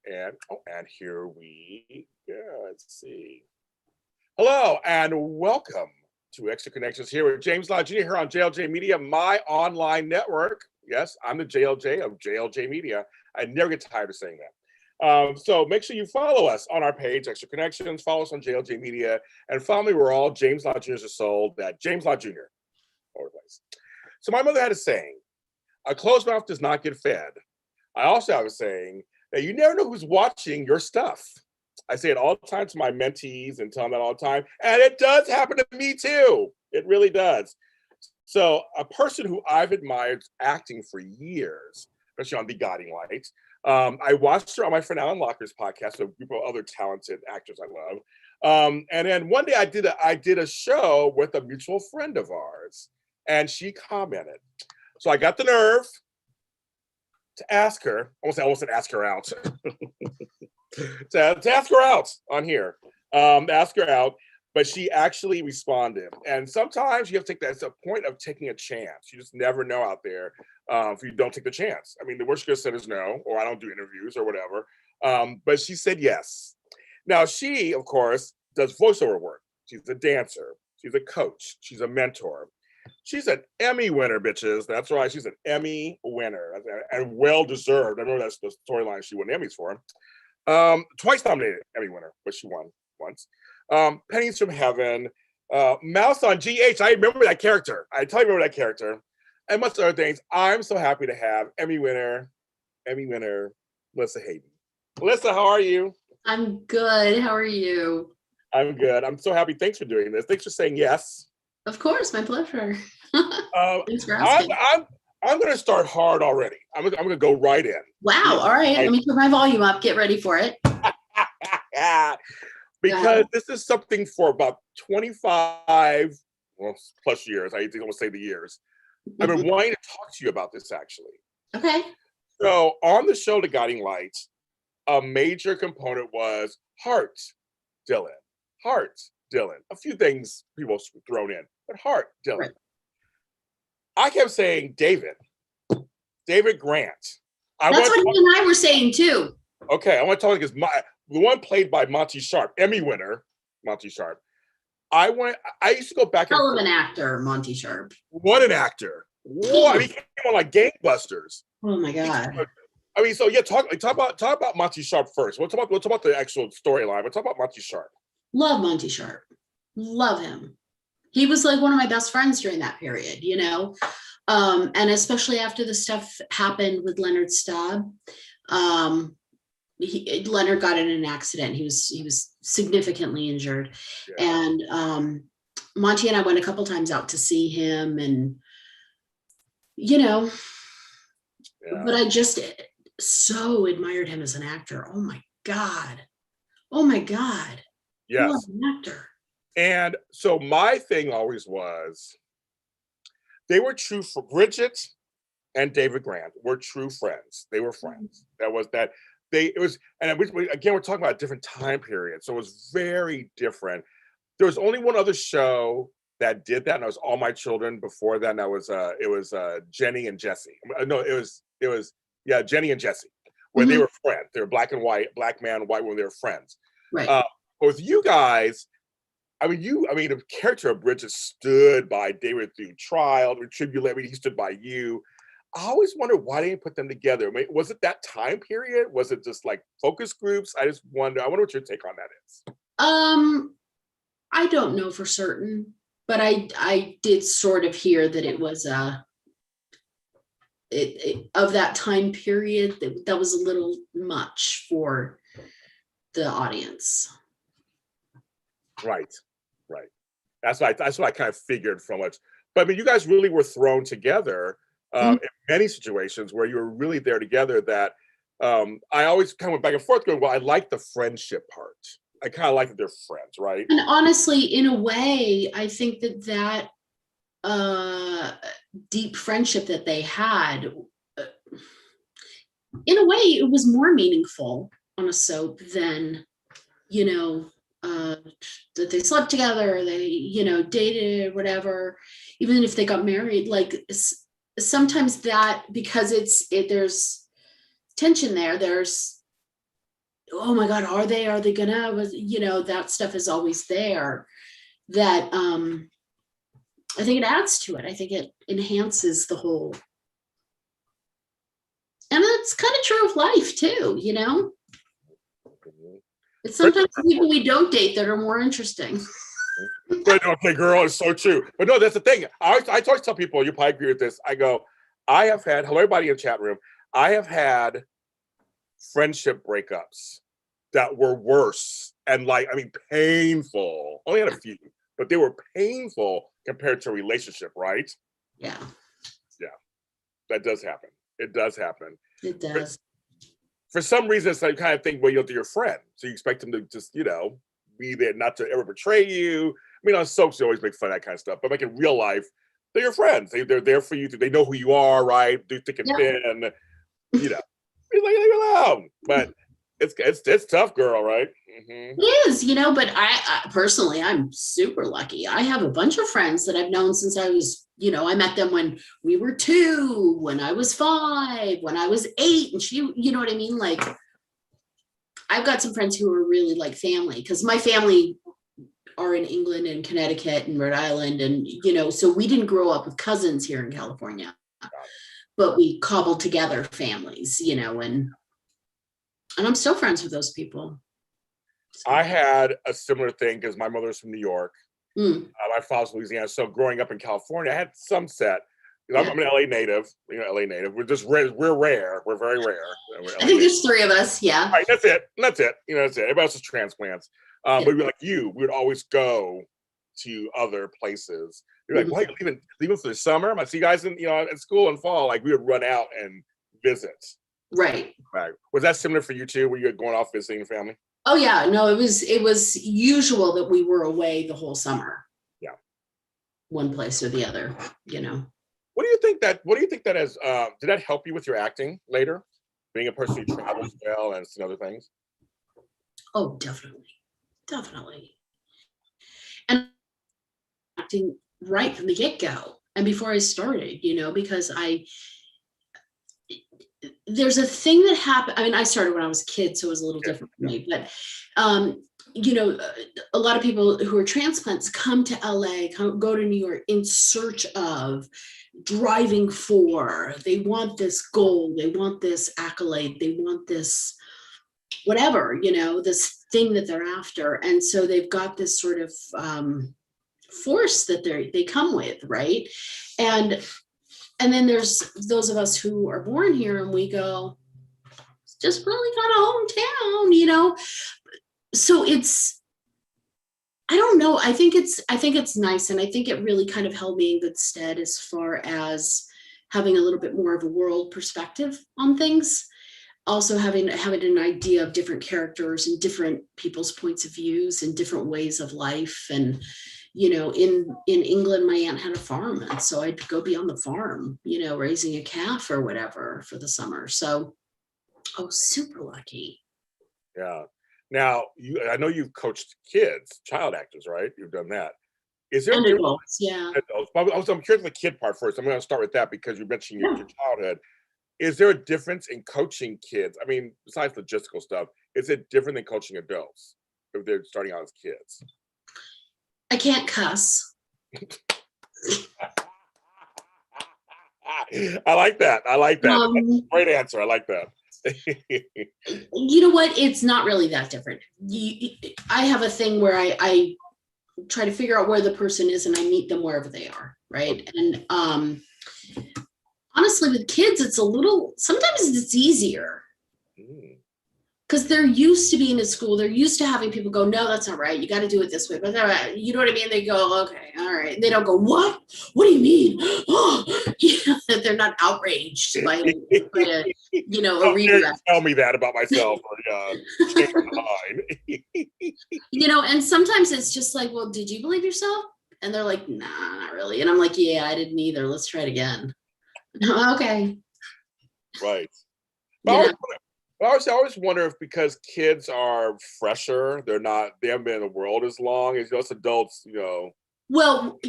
And here we go. Let's see. Hello and welcome to Extra Connections here with James Lott Jr. here on JLJ Media, my online network. Yes, I'm the JLJ of JLJ Media. I never get tired of saying that. So make sure you follow us on our page, Extra Connections. Follow us on JLJ Media, and follow me. We're all James Lott Jr.'s are sold at James Lott Jr. Always. So my mother had a saying: "A closed mouth does not get fed." I also have a saying that you never know who's watching your stuff. I say it all the time to my mentees and tell them that all the time. And it does happen to me too. It really does. So a person who I've admired acting for years, especially on The Guiding Light, I watched her on my friend Alan Locker's podcast, a group of other talented actors I love. And then one day I did a show with a mutual friend of ours, and she commented. So I got the nerve to ask her, I almost said ask her out, to ask her out on here, ask her out, but she actually responded. And sometimes you have to take that as a point of taking a chance. You just never know out there if you don't take the chance. I mean, the worst you could have said is no, or I don't do interviews or whatever. But she said yes. Now she, of course, does voiceover work. She's a dancer. She's a coach. She's a mentor. She's an Emmy winner, bitches. That's right. She's an Emmy winner, and well-deserved. I know that's the storyline she won Emmys for. Twice nominated Emmy winner, but she won once. Pennies from Heaven, Mouse on GH. I remember that character. I totally remember that character. And much other things. I'm so happy to have Emmy winner, Melissa Hayden. Melissa, how are you? I'm good. How are you? I'm good. I'm so happy. Thanks for doing this. Thanks for saying yes. Of course, my pleasure. Thanks for asking. I'm going to start hard already. I'm going to go right in. Wow. All right. Let me turn my volume up. Get ready for it. Because this is something for about 25 plus years. I don't want to say the years. I've been wanting to talk to you about this, actually. Okay. So on the show, The Guiding Light, a major component was Heart Dylan. A few things people thrown in, but Heart Dylan. Right. I kept saying David Grant. That's what you and I were saying too. Okay, I want to talk because the one played by Monty Sharp, Emmy winner, Monty Sharp. I used to go back and hell of an actor, Monty Sharp. What an actor! What he came on like gangbusters. Oh my god! I mean, so yeah, talk about Monty Sharp first. We'll talk about the actual storyline. We'll talk about Monty Sharp. Love Monty Sharp. Love him. He was like one of my best friends during that period, you know, and especially after the stuff happened with Leonard Staub. Leonard got in an accident. He was significantly injured, and Monty and I went a couple times out to see him, and you know, but I just so admired him as an actor. Oh my god! Yes, what an actor. And so my thing always was, they were true for Bridget and David Grant were true friends. They were friends. And we're talking about a different time period. So it was very different. There was only one other show that did that, and it was All My Children before that. And that was it was Jenny and Jesse. No, it was Jenny and Jesse, where they were friends. They were black and white, black man, white woman. They were friends. Right. But with you guys, the character of Bridget stood by David through trial, through tribulation. He stood by you. I always wondered why they didn't put them together. I mean, was it that time period? Was it just like focus groups? I wonder what your take on that is. I don't know for certain, but I did sort of hear that it was of that time period that was a little much for the audience. Right. That's what I kind of figured from it. But I mean, you guys really were thrown together in many situations where you were really there together. That I always kind of went back and forth going, well, I like the friendship part. I kind of like that they're friends, right? And honestly, in a way, I think that deep friendship that they had, in a way, it was more meaningful on a soap than, you know, that they slept together, they, you know, dated, whatever, even if they got married. Like sometimes that, because there's tension there, there's oh my God, are they gonna, that stuff is always there, that I think it adds to it. I think it enhances the whole. And it's kind of true of life too, It's sometimes the people we don't date that are more interesting. But okay, girl, it's so true. But no, that's the thing. I always tell people, you probably agree with this. I go, I have had, hello everybody in the chat room, I have had friendship breakups that were worse and painful. Only had a few, but they were painful compared to a relationship, right? Yeah. Yeah. That does happen. It does happen. It does. For some reason, it's like kind of thing where you're your friend. So you expect them to just, be there, not to ever betray you. I mean, on soaps, you always make fun of that kind of stuff. But in real life, they're your friends. They're there for you. They know who you are, right? Do thick and thin. Leave alone. But it's tough, girl, right? Mm-hmm. It is, but I personally, I'm super lucky. I have a bunch of friends that I've known since I was, I met them when we were 2, when I was 5, when I was 8, and she, you know what I mean? Like, I've got some friends who are really like family, because my family are in England and Connecticut and Rhode Island, and so we didn't grow up with cousins here in California, but we cobbled together families, and I'm still friends with those people. So. I had a similar thing because my mother's from New York. My father's from Louisiana. So growing up in California, I had some set. I'm an LA native. LA native. We're just we're rare. We're very rare. I think there's 3 of us. Yeah. Right. That's it. That's it. Everybody else is transplants. But we would always go to other places. You're like, why are you leaving for the summer? I see you guys in at school in fall. Like, we would run out and visit. Right. Was that similar for you too? Were you going off visiting your family? Oh yeah, no, it was usual that we were away the whole summer. Yeah. One place or the other, What do you think that has did that help you with your acting later? Being a person who travels well and other things? Oh, definitely. Definitely. And acting right from the get-go and before I started, because there's a thing that happened. I mean, I started when I was a kid, so it was a little different for me, but a lot of people who are transplants come to LA, go to New York in search of, driving for, they want this goal, they want this accolade, they want this whatever, this thing that they're after. And so they've got this sort of force that they come with, right? And then there's those of us who are born here and we go, it's just really kind of hometown, So I don't know. I think it's nice. And I think it really kind of held me in good stead as far as having a little bit more of a world perspective on things. Also having an idea of different characters and different people's points of views and different ways of life. And, in England, my aunt had a farm. And so I'd go be on the farm, raising a calf or whatever for the summer. So I was super lucky. Yeah. Now, I know you've coached kids, child actors, right? You've done that. Is there adults? Yeah. I'm curious the kid part first. I'm going to start with that because you mentioned your childhood. Is there a difference in coaching kids? I mean, besides logistical stuff, is it different than coaching adults if they're starting out as kids? I can't cuss. I like that. That's a great answer. I like that. You know what? It's not really that different. I have a thing where I try to figure out where the person is and I meet them wherever they are, right? And honestly, with kids, sometimes it's easier because they're used to being in school. They're used to having people go, no, that's not right. You got to do it this way. But you know what I mean? They go, okay, all right. They don't go, what? What do you mean? Oh, they're not outraged by a redirect. Tell me that about myself or change my mind. And sometimes it's just like, well, did you believe yourself? And they're like, nah, not really. And I'm like, yeah, I didn't either. Let's try it again. Okay. Right. But I always wonder if because kids are fresher, they haven't been in the world as long as us adults, Well,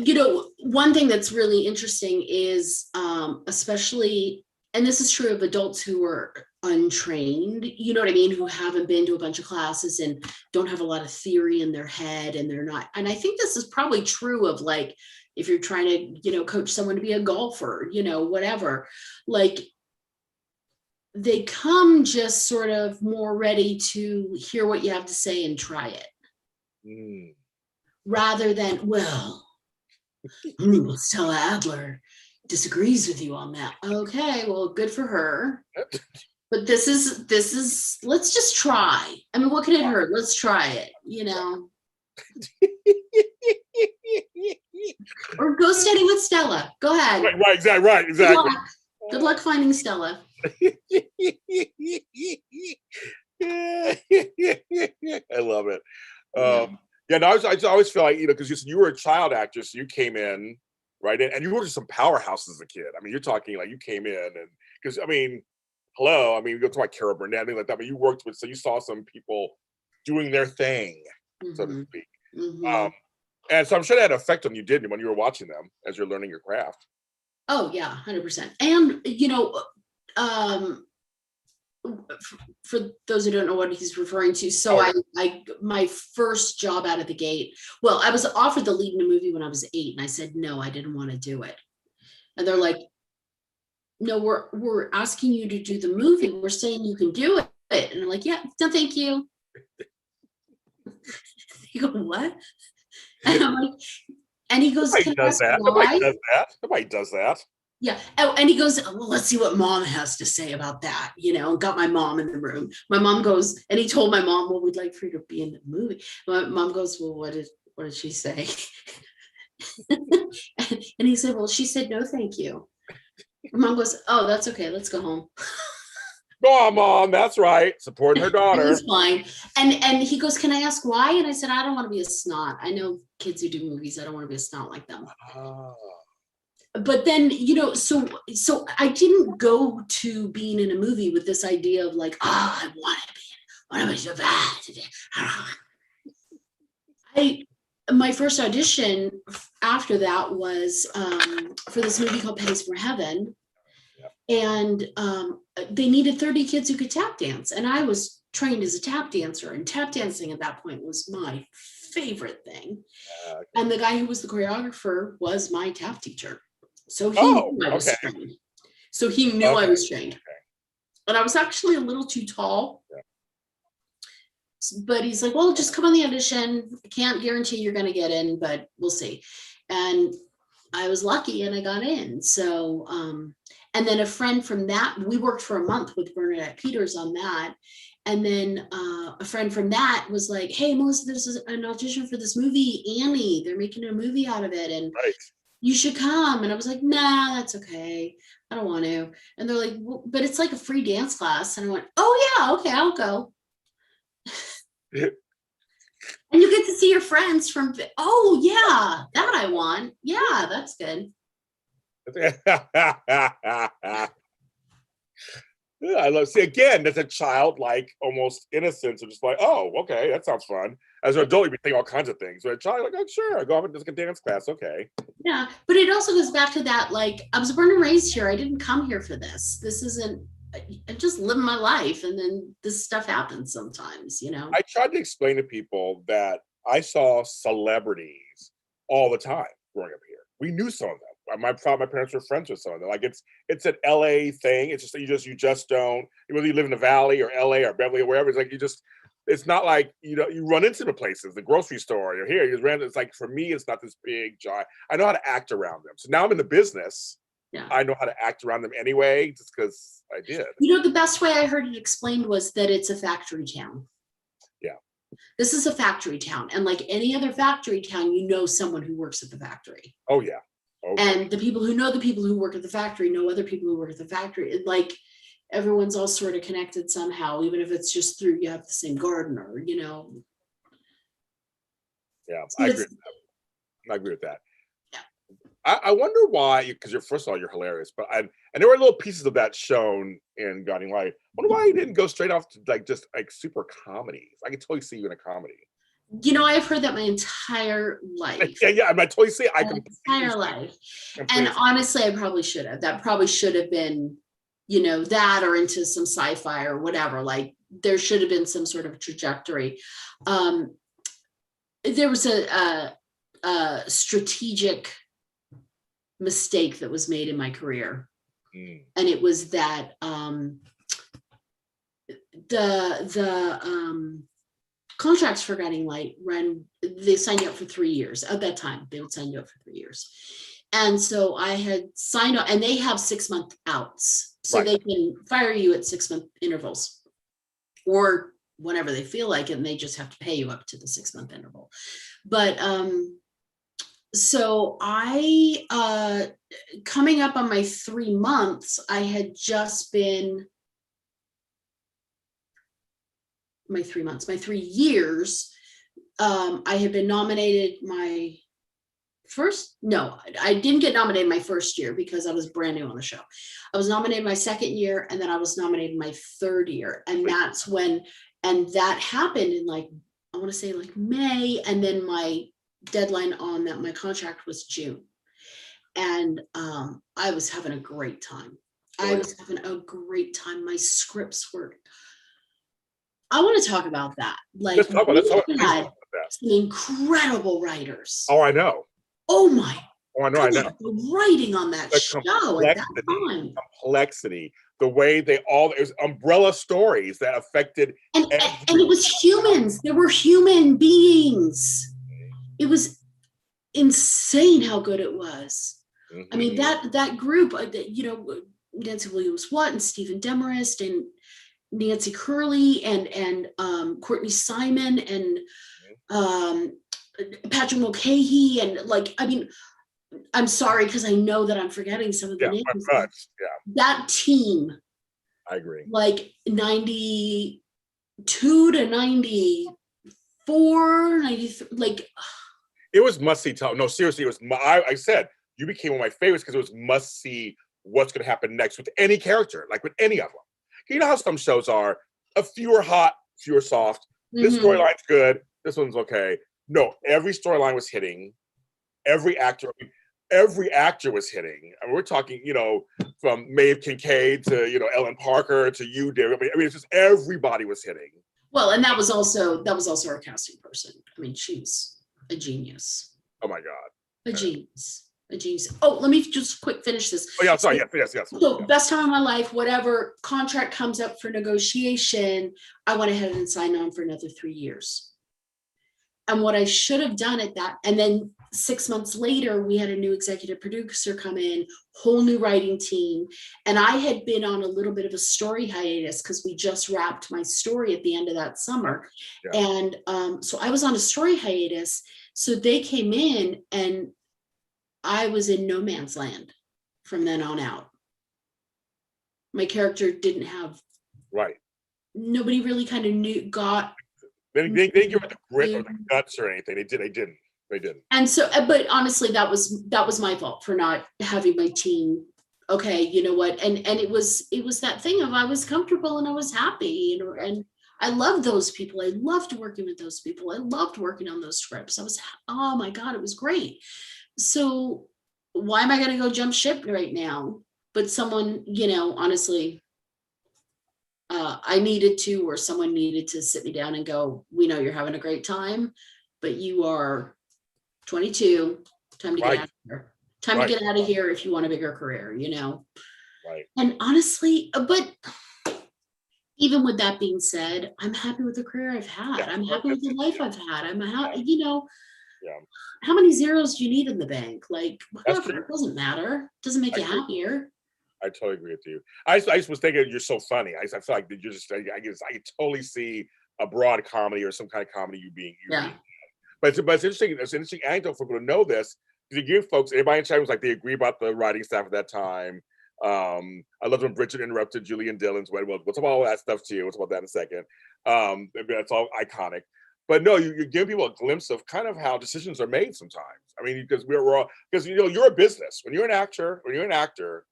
one thing that's really interesting is especially, and this is true of adults who are untrained, you know what I mean, who haven't been to a bunch of classes and don't have a lot of theory in their head, and they're not, and I think this is probably true of like, if you're trying to, you know, coach someone to be a golfer, you know, whatever, like they come just sort of more ready to hear what you have to say and try it. Rather than, well, Stella Adler disagrees with you on that. Okay, well, good for her. But this is, let's just try. I mean, what can it hurt? Let's try it, you know. Or go steady with Stella. Go ahead. Right, exactly. Good luck finding Stella. I love it. Yeah, no, I always feel like, you know, because you were a child actress, you came in, right, and you were just some powerhouses as a kid. I mean, you're talking like you came in, and because I mean, hello, I mean, you go to like Carol Burnett, things like that, but you worked with, so you saw some people doing their thing, so to speak. And so I'm sure that had an effect on you, didn't it, when you were watching them as you're learning your craft? Oh yeah, 100%. And you know, for those who don't know what he's referring to, so I my first job out of the gate, well, I was offered the lead in a movie when I was 8, and I said no, I didn't want to do it. And they're like, no, we're asking you to do the movie, we're saying you can do it. And I'm like, yeah, no, thank you. You go, what? And I'm like, and he goes, Nobody does that. Nobody does that. Yeah. Oh, and he goes, well, let's see what mom has to say about that, you know, and got my mom in the room. My mom goes, and he told my mom, well, we'd like for you to be in the movie. My mom goes, well, what did she say? And he said, well, she said, no, thank you. My mom goes, oh, that's okay. Let's go home. Go on, Mom. That's right. Supporting her daughter. It's fine. And he goes, can I ask why? And I said, I don't want to be a snot. I know kids who do movies. I don't want to be a snot like them. But then, you know, so I didn't go to being in a movie with this idea of like, I want to be so bad. My first audition after that was for this movie called Pennies for Heaven. And they needed 30 kids who could tap dance. And I was trained as a tap dancer, and tap dancing at that point was my favorite thing. And the guy who was the choreographer was my tap teacher. So he knew I was trained. So he knew I was trained. And I was actually a little too tall. But he's like, well, just come on the audition. I can't guarantee you're going to get in, but we'll see. And I was lucky and I got in. So, and then a friend from that, we worked for a month with Bernadette Peters on that. And then a friend from that was like, hey, Melissa, there's an audition for this movie, Annie. They're making a movie out of it. And you should come. And I was like, nah, that's okay. I don't want to. And they're like, well, but it's like a free dance class. And I went, oh yeah, okay, I'll go. And you get to see your friends from, oh yeah, that I want. Yeah, that's good. I love, see, again, that's a childlike almost innocence of just like, oh, okay, that sounds fun. As an adult, you think all kinds of things. But a child, like, oh, sure, I go off and just get dance class, okay. Yeah, but it also goes back to that, like, I was born and raised here. I didn't come here for this. This isn't, I'm just living my life, and then this stuff happens sometimes, you know. I tried to explain to people that I saw celebrities all the time growing up here. We knew some of them. My parents were friends with some of them. Like it's an LA thing. It's just you just don't, whether you live in the Valley or LA or Beverly or wherever. It's like it's not like, you know, you run into the places, the grocery store, you're here, it's like, for me, it's not this big giant. I know how to act around them. So now I'm in the business. Yeah. I know how to act around them anyway, just because I did. You know, the best way I heard it explained was that it's a factory town. Yeah. This is a factory town. And like any other factory town, you know someone who works at the factory. Oh, yeah. Okay. And the people who know the people who work at the factory know other people who work at the factory. Like everyone's all sort of connected somehow, even if it's just through, you have the same gardener, you know. Yeah, I agree with that. I agree with that. I wonder why, because first of all, you're hilarious, but and there were little pieces of that shown in Guiding Light. I wonder why you didn't go straight off to like just like super comedies. I can totally see you in a comedy. You know, I've heard that my entire life. Yeah, I totally see it. My entire life. And honestly, I probably should have. That probably should have been that or into some sci-fi or whatever. Like there should have been some sort of trajectory. There was a strategic mistake that was made in my career. And it was that the contracts for Guiding Light they signed you up for 3 years. At that time, they would sign you up for 3 years. And so I had signed up, and they have 6-month outs. So they can fire you at 6-month intervals or whenever they feel like it, and they just have to pay you up to the 6-month interval. But so I, coming up on my 3 months, I had just been, my 3 years, I had been nominated I didn't get nominated my first year because I was brand new on the show. I was nominated my second year, and then I was nominated my third year. And that's when, and that happened in I want to say May. And then my deadline on my contract was June. And I was having a great time. My scripts were, I want to talk about that. Let's talk about that. Some incredible writers. Oh, I know. Oh my. Oh, I know. The writing on that show at that time. Complexity. The way it was umbrella stories that affected. And it was humans. There were human beings. It was insane how good it was. I mean, that group, Nancy Williams-Watt and Stephen Demarest and Nancy Curley and Courtney Simon and Patrick Mulcahy and I'm sorry because I know that I'm forgetting some of the names. That team. I agree. 92 to 94, 93, it was must see. No, seriously, it was. I said you became one of my favorites because it was must see. What's going to happen next with any character, with any of them. You know how some shows are a few are hot, few are soft. This storyline's good. This one's okay. No, every storyline was hitting. Every actor was hitting. I mean, we're talking, from Maeve Kincaid to, Ellen Parker to you, Derek. I mean, it's just everybody was hitting. Well, and that was also our casting person. I mean, she's a genius. Oh my God. A genius. Oh, let me just quick finish this. Oh yeah, sorry. Yes. So best time of my life, whatever contract comes up for negotiation, I went ahead and signed on for another 3 years. And what I should have done at that, and then 6 months later, we had a new executive producer come in, whole new writing team. And I had been on a little bit of a story hiatus because we just wrapped my story at the end of that summer. Yeah. And so I was on a story hiatus. So they came in and I was in no man's land from then on out. My character didn't have, nobody really kind of they didn't give it the grit or the guts or anything. They didn't. And so, but honestly, that was my fault for not having my team. Okay, you know what? And it was that thing of I was comfortable and I was happy, and I loved those people. I loved working with those people. I loved working on those scripts. Oh my God, it was great. So why am I going to go jump ship right now? But someone, honestly, I needed to, or someone needed to sit me down and go, we know you're having a great time, but you are 22, time to get out of here. Time to get out of here if you want a bigger career, Right. And honestly, but even with that being said, I'm happy with the career I've had. Yeah, I'm happy with the life I've had. I'm happy, how many zeros do you need in the bank? Whatever, it doesn't matter. It doesn't make you happier. I totally agree with you. I just was thinking you're so funny. I feel like you're just, I can totally see a broad comedy or some kind of comedy you being. But it's interesting. It's an interesting anecdote for people to know this. Because you give folks, everybody in chat was they agree about the writing staff at that time. I loved when Bridget interrupted Julie and Dylan's wedding. Well, we'll talk about all that stuff too. We'll talk about that in a second. That's all iconic. But no, you're giving people a glimpse of kind of how decisions are made sometimes. I mean, because we're all, because you're a business. When you're an actor,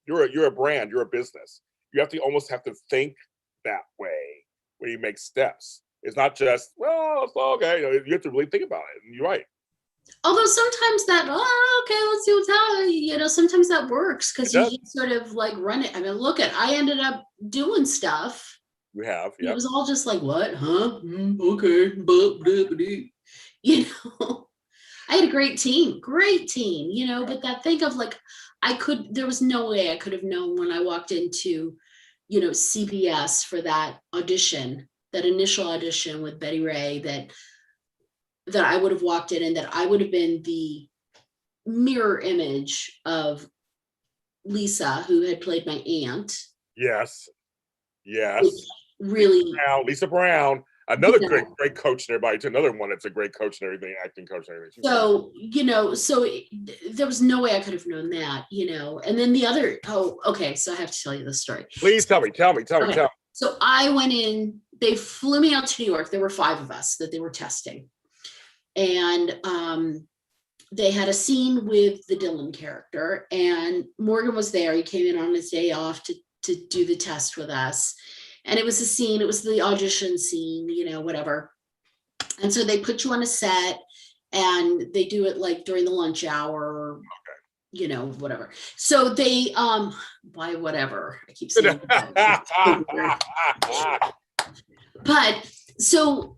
you're a brand, you're a business. You almost have to think that way when you make steps. It's not just, well, it's okay. You have to really think about it. And you're right. Although sometimes that, oh, okay, let's see what's happening. Sometimes that works because you just sort of like run it. I mean, I ended up doing stuff. You have, yeah. It was all just like, what, huh? Okay. I had a great team, but that think of like, there was no way I could have known when I walked into, CBS for that audition, that initial audition with Betty Ray, that I would have walked in and that I would have been the mirror image of Lisa, who had played my aunt. Yes. Really, Lisa Brown, another great coach and everybody. Another one that's a great coach and everything, acting coach and everything. So there was no way I could have known that, And then the other, okay, so I have to tell you the story. Please tell me. So I went in. They flew me out to New York. There were 5 of us that they were testing, and they had a scene with the Dylan character, and Morgan was there. He came in on his day off to do the test with us. And it was a scene, it was the audition scene, whatever. And so they put you on a set and they do it like during the lunch hour, whatever. So they, why whatever, I keep saying that. But so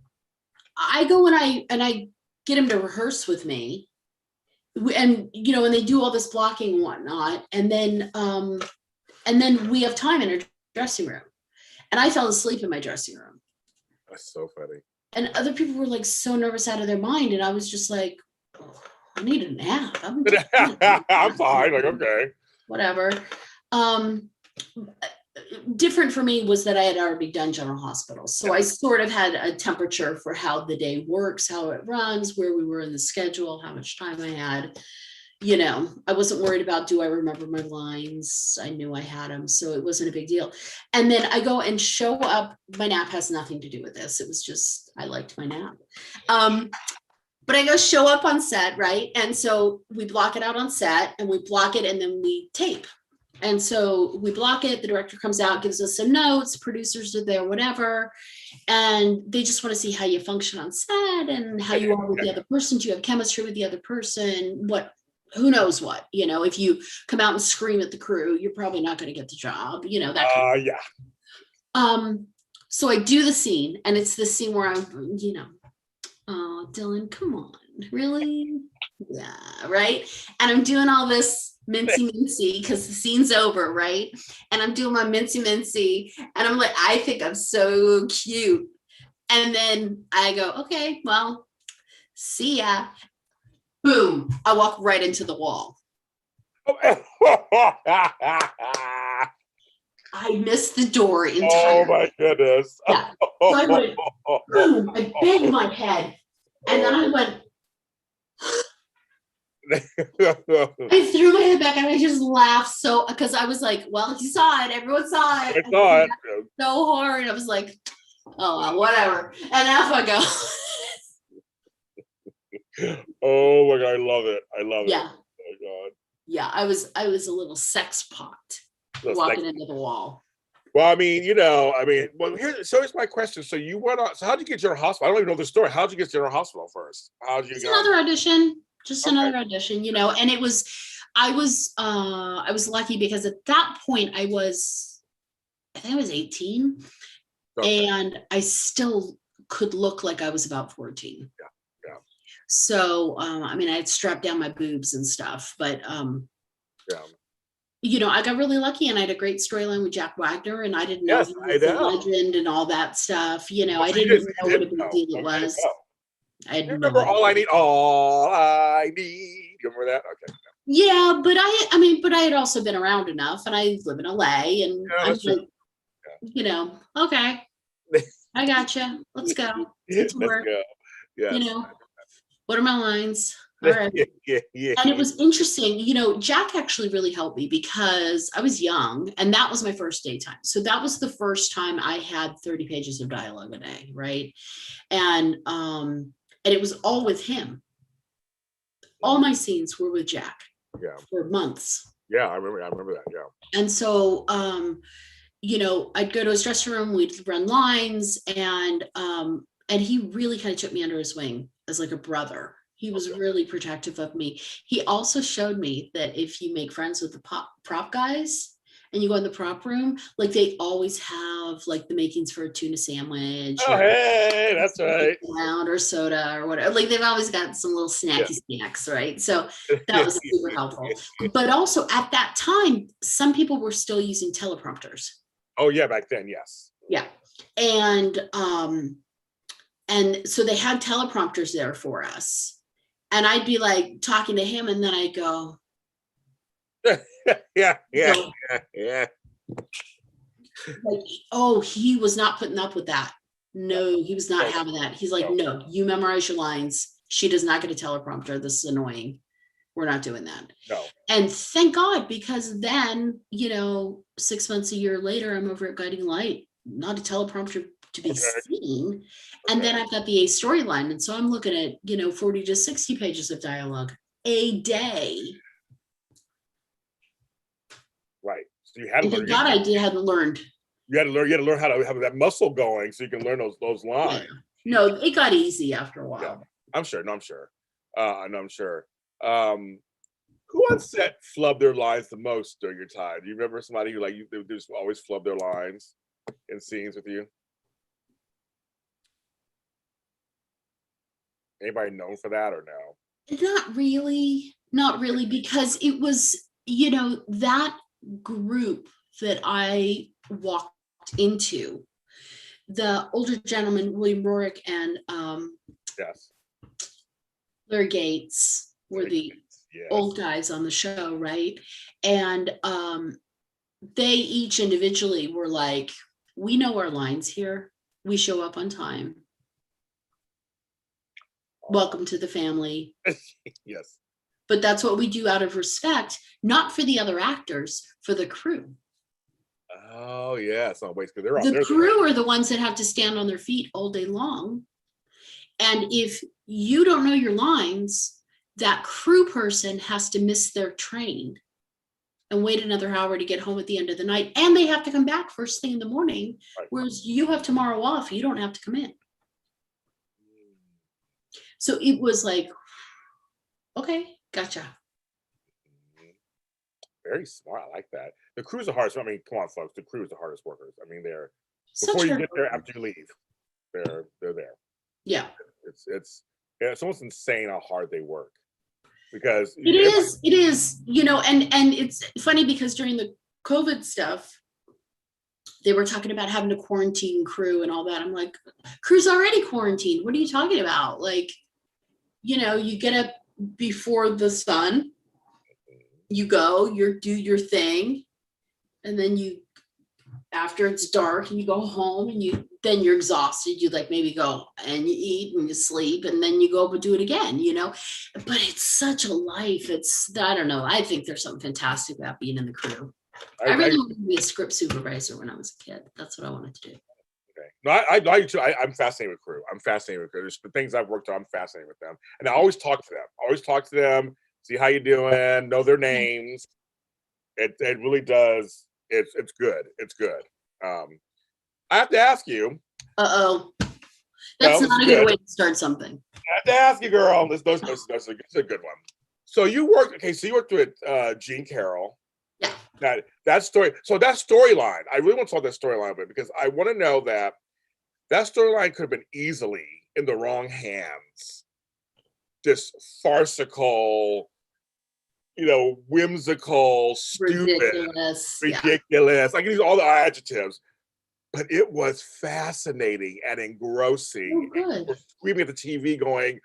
I go and I get him to rehearse with me. And, and they do all this blocking and whatnot. And then we have time in our dressing room. And I fell asleep in my dressing room. That's so funny. And other people were like so nervous out of their mind. And I was just like, oh, I need a nap. I'm fine. Like, okay. Whatever. Different for me was that I had already done General Hospital. So I sort of had a temperature for how the day works, how it runs, where we were in the schedule, how much time I had. I wasn't worried about, do I remember my lines? I knew I had them, so it wasn't a big deal. And then I go and show up. My nap has nothing to do with this. It was just, I liked my nap. But I go show up on set, right? And so we block it out on set and we block it and then we tape. And so we block it. The director comes out, gives us some notes, producers are there, whatever. And they just want to see how you function on set and how you are with the other person. Do you have chemistry with the other person? Who knows what, if you come out and scream at the crew, you're probably not going to get the job, that kind of so I do the scene, and it's the scene where I'm, oh, Dylan, come on, really? Yeah, right? And I'm doing all this mincy because the scene's over, right? And I'm doing my mincy, and I'm like, I think I'm so cute. And then I go, okay, well, see ya. Boom, I walk right into the wall. I missed the door entirely. Oh my goodness. Yeah. So I went, boom, I banged my head. And then I went, I threw my head back and I just laughed because I was like, well, you saw it, everyone saw it. I saw it. So hard. I was like, oh, well, whatever. And off I go. Oh my God, I love it. Oh my God. Yeah, I was a little sex pot walking into the wall. Well, here's my question. So you went on, so how'd you get General Hospital? I don't even know the story. How'd you get General Hospital first? Another audition, another audition, and it was, I was lucky because at that point I think I was 18 and I still could look like I was about 14. Yeah. So, I had strapped down my boobs and stuff, but, I got really lucky and I had a great storyline with Jack Wagner and I didn't know he was a legend and all that stuff. I didn't know what a big deal it was. I remember All I Need. You remember that? Okay. Yeah, but I had also been around enough and I live in LA and I'm like, okay, I gotcha. Let's go. Let's go. Yeah. What are my lines? All right. Yeah. And it was interesting, Jack actually really helped me because I was young and that was my first daytime. So that was the first time I had 30 pages of dialogue a day. Right. And it was all with him. All my scenes were with Jack for months. Yeah, I remember that. Yeah. And so, I'd go to his dressing room, we'd run lines and he really kind of took me under his wing as like a brother. He was really protective of me. He also showed me that if you make friends with the prop guys and you go in the prop room, like they always have like the makings for a tuna sandwich. Oh, hey, that's right. Or soda or whatever. Like they've always got some little snacky snacks, right? So that was super helpful. But also at that time, some people were still using teleprompters. Oh yeah, back then, yes. Yeah. And so they had teleprompters there for us. And I'd be like talking to him, and then I'd go, yeah. Like, oh, he was not putting up with that. No, he was not having that. He's like, no, you memorize your lines. She does not get a teleprompter. This is annoying. We're not doing that. No. And thank God, because then, 6 months, a year later, I'm over at Guiding Light, not a teleprompter to be seen. And then I've got the A storyline. And so I'm looking at, 40 to 60 pages of dialogue a day. Right. So you had to learn. God, I hadn't learned. You had to learn how to have that muscle going so you can learn those lines. Yeah. No, it got easy after a while. Yeah. I'm sure. I'm sure. Who on set flubbed their lines the most during your time? Do you remember somebody who they just always flub their lines in scenes with you? Anybody known for that or no? Not really, because it was, that group that I walked into, the older gentleman, William Rorick and yes, Larry Gates were the old guys on the show, right? And they each individually were like, we know our lines here. We show up on time. Welcome to the family. Yes. But that's what we do out of respect, not for the other actors, for the crew. Oh, yeah. So wait, because the crew are the ones that have to stand on their feet all day long. And if you don't know your lines, that crew person has to miss their train and wait another hour to get home at the end of the night. And they have to come back first thing in the morning, right. Whereas you have tomorrow off. You don't have to come in. So it was like, okay, gotcha. Very smart. I like that. The crew's the hardest. I mean, come on, folks. The crew is the hardest workers. I mean, they're before you get there, after you leave, they're there. Yeah. It's almost insane how hard they work. Because it is, and it's funny because during the COVID stuff, they were talking about having to quarantine crew and all that. I'm like, crew's already quarantined. What are you talking about? Like, you get up before the sun, you go, do your thing, and then after it's dark and you go home and then you're exhausted. You maybe go and you eat and you sleep and then you go and do it again, but it's such a life. I don't know. I think there's something fantastic about being in the crew. I really wanted to be a script supervisor when I was a kid. That's what I wanted to do. Okay. No, I like too. I'm fascinated with crew. There's the things I've worked on. I'm fascinated with them. And I always talk to them. See how you doing, know their names. It really does. It's good. It's good. I have to ask you. Uh-oh. That's not a good way to start something. I have to ask you, girl. That's a good one. So you worked with Gene Carroll. Yeah. That story. So that storyline, I really want to talk that storyline a bit because I want to know that storyline could have been easily in the wrong hands. Just farcical, whimsical, stupid, ridiculous. Yeah. I can use all the adjectives, but it was fascinating and engrossing. Oh, good. Screaming at the TV, going,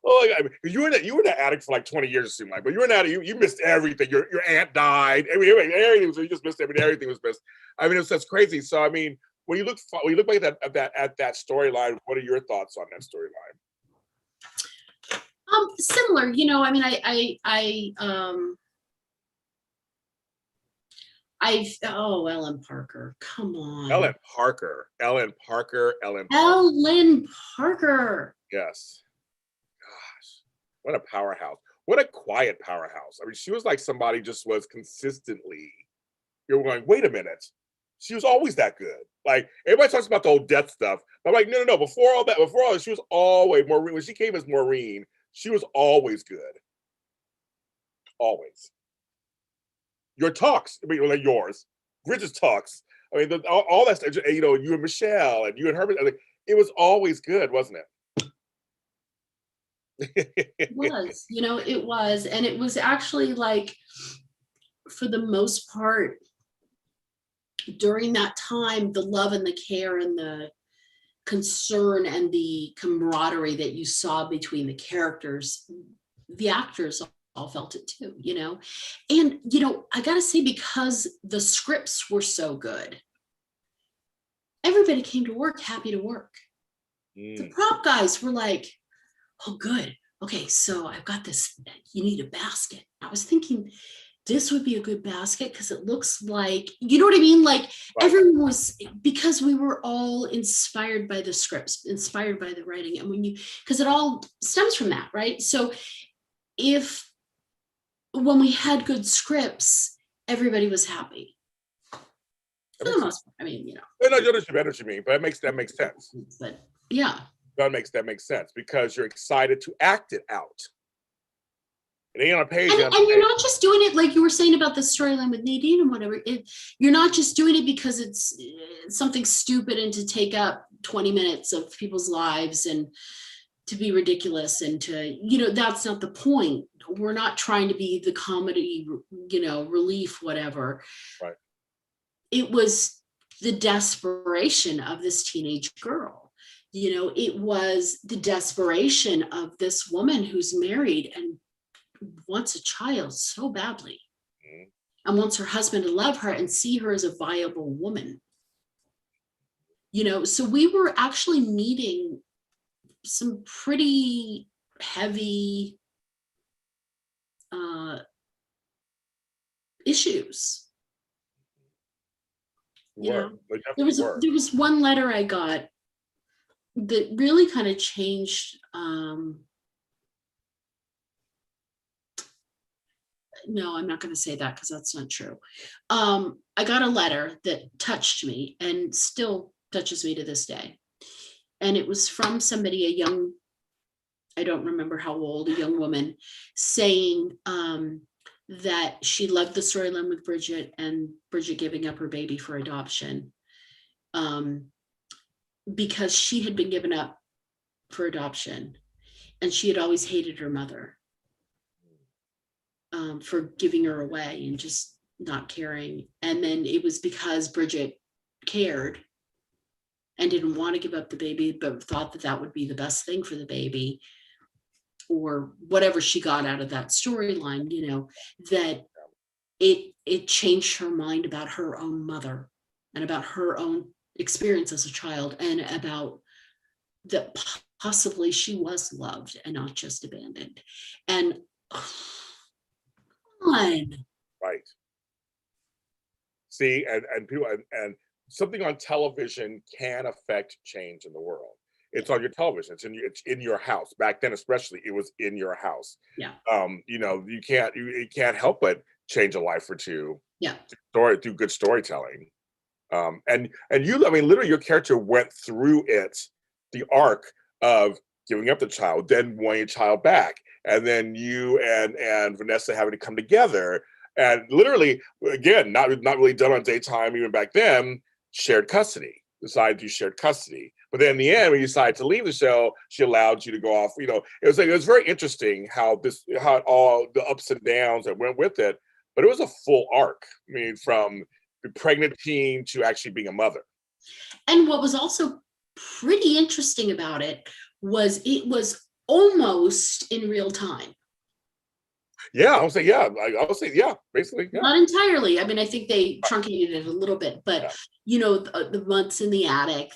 "Oh my God!" You were in the attic for like 20 years, it seemed like, but you were in that. You missed everything. Your aunt died. Everything was. You just missed everything. Everything was missed. I mean, that's crazy. So, I mean, when you look back at that storyline, what are your thoughts on that storyline? Similar, I mean, Ellen Parker, come on. Ellen Parker. Yes. Gosh, what a powerhouse. What a quiet powerhouse. I mean, she was like somebody just was consistently, you're going, wait a minute. She was always that good. Like, everybody talks about the whole death stuff. But I'm like, no. Before all that, she was always Maureen. When she came as Maureen, she was always good. Always. Your talks, I mean, like yours, Bridget's talks. I mean, all that stuff, you know, you and Michelle and you and Herbert, like, it was always good, wasn't it? It was, you know, it was. And it was actually like, for the most part, during that time, the love and the care and the concern and the camaraderie that you saw between the characters, the actors all felt it too, you know. And, you know, I gotta say, because the scripts were so good, everybody came to work happy to work. The prop guys were like, oh, good. Okay, so I've got this, you need a basket. I was thinking this would be a good basket because it looks like, you know what I mean? Like, right. Everyone was, because we were all inspired by the scripts, inspired by the writing. And when you, because it all stems from that, right? So when we had good scripts, everybody was happy. For the most part, I mean, you know. No, you understand what you mean, but that makes sense. But yeah. That makes sense because you're excited to act it out. It ain't on a page. And you're not just doing it like you were saying about the storyline with Nadine and whatever. You're not just doing it because it's something stupid and to take up 20 minutes of people's lives and to be ridiculous and to, you know, that's not the point. We're not trying to be the comedy, you know, relief, whatever. Right. It was the desperation of this teenage girl. You know, it was the desperation of this woman who's married and wants a child so badly, and wants her husband to love her and see her as a viable woman. You know, so we were actually meeting some pretty heavy issues. You know, there was one letter I got that really kind of changed. No, I'm not going to say that because that's not true. I got a letter that touched me and still touches me to this day. And it was from somebody, a young, I don't remember how old, a young woman, saying that she loved the storyline with Bridget and Bridget giving up her baby for adoption because she had been given up for adoption and she had always hated her mother. For giving her away and just not caring. And then it was because Bridget cared and didn't want to give up the baby, but thought that that would be the best thing for the baby, or whatever she got out of that storyline, you know, that it changed her mind about her own mother and about her own experience as a child and about that possibly she was loved and not just abandoned. And right. See, and people and something on television can affect change in the world. It's on your television. It's in your house. Back then, especially, it was in your house. Yeah. You know, you can't help but change a life or two. Yeah. Through good storytelling. And you, I mean, literally, your character went through the arc of giving up the child, then wanting a child back, and then you and Vanessa having to come together, and literally, again, not really done on Daytime even back then, shared custody. Decided you shared custody, but then in the end, when you decided to leave the show, she allowed you to go off. You know, it was very interesting how all the ups and downs that went with it, but it was a full arc. I mean, from the pregnant teen to actually being a mother. And what was also pretty interesting about it was almost in real time. Yeah, I would say yeah, basically. Yeah. Not entirely. I mean, I think they truncated it a little bit, but yeah. You know, the months in the attic,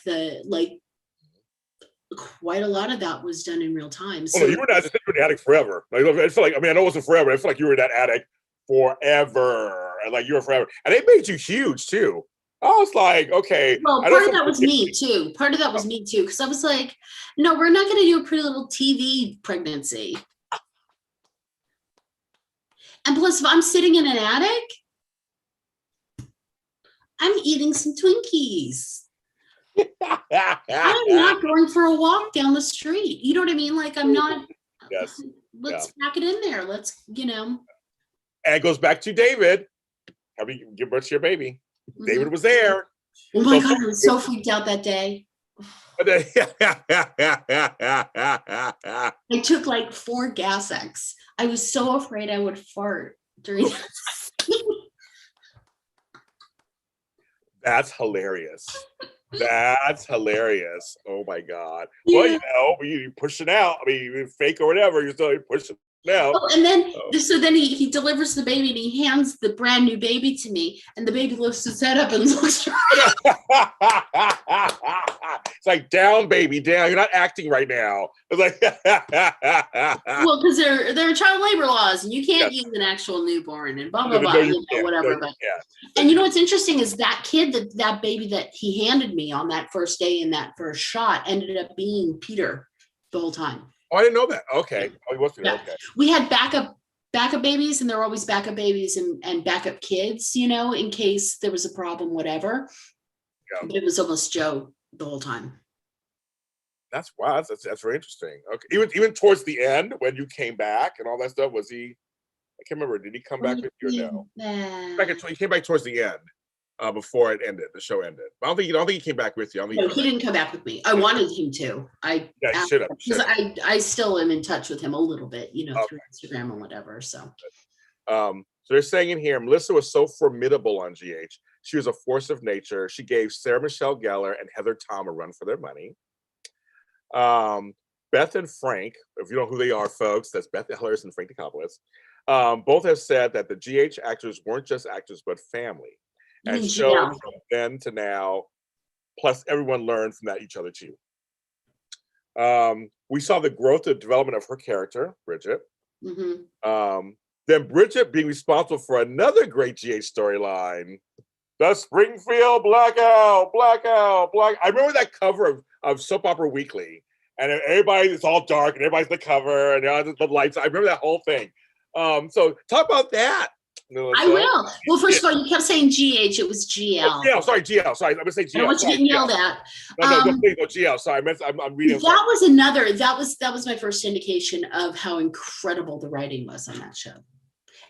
quite a lot of that was done in real time. So you were not just in the attic forever. Like, I feel like, I mean, I know it wasn't forever. I feel like you were in that attic forever, like you were forever, and they made you huge too. I was like, okay. Well, part of that was me too. Part of that was me too, because I was like, no, we're not going to do a Pretty Little TV pregnancy. And plus, if I'm sitting in an attic, I'm eating some Twinkies. I'm not going for a walk down the street. You know what I mean? Like, I'm not Yes. let's pack it in there. Let's, And it goes back to David. Have you give birth to your baby? Mm-hmm. David was there. Oh my God, I was so freaked out that day. I took like 4 gas X. I was so afraid I would fart during that. That's hilarious. That's hilarious. Oh my God. Yeah. Well, you push it out. I mean, you fake or whatever, you're still pushing it out. Oh, and then so then he delivers the baby and he hands the brand new baby to me, and the baby lifts his head up and looks It's like, down, baby, down. You're not acting right now. It's like well, because there are child labor laws and you can't use an actual newborn and blah blah blah, whatever. But and you know what's interesting is that kid, that baby that he handed me on that first day in that first shot ended up being Peter the whole time. Oh, I didn't know that. Okay. Oh, he was Peter. Okay. We had backup babies, and there were always backup babies and backup kids, in case there was a problem, whatever. Yeah. But it was almost Joe the whole time. That's wow. That's very interesting. Okay. Even towards the end when you came back and all that stuff, was he? I can't remember. Did he come back with you or no? He came back towards the end, before it ended. The show ended. I don't think he came back with you. No, he didn't come back with me. I wanted him to. He should have. Because I still am in touch with him a little bit, through Instagram and whatever. So. So they're saying in here, Melissa was so formidable on GH. She was a force of nature. She gave Sarah Michelle Gellar and Heather Tom a run for their money. Beth and Frank, if you know who they are, folks, that's Beth Ehlers and Frank DeCopolis. Both have said that the GH actors weren't just actors, but family. And showed from then to now, plus everyone learned from each other too. We saw the growth and development of her character, Bridget. Mm-hmm. Then Bridget being responsible for another great GH storyline, the Springfield blackout. I remember that cover of Soap Opera Weekly, and it's all dark, and everybody's the cover, and the lights. I remember that whole thing. So talk about that. I will. Well, first of all, you kept saying GH. It was GL. Oh, GL. Sorry, GL. Sorry, I'm gonna say GL. I don't want you getting yelled at. No, GL. Sorry, I'm reading. That was another. That was my first indication of how incredible the writing was on that show,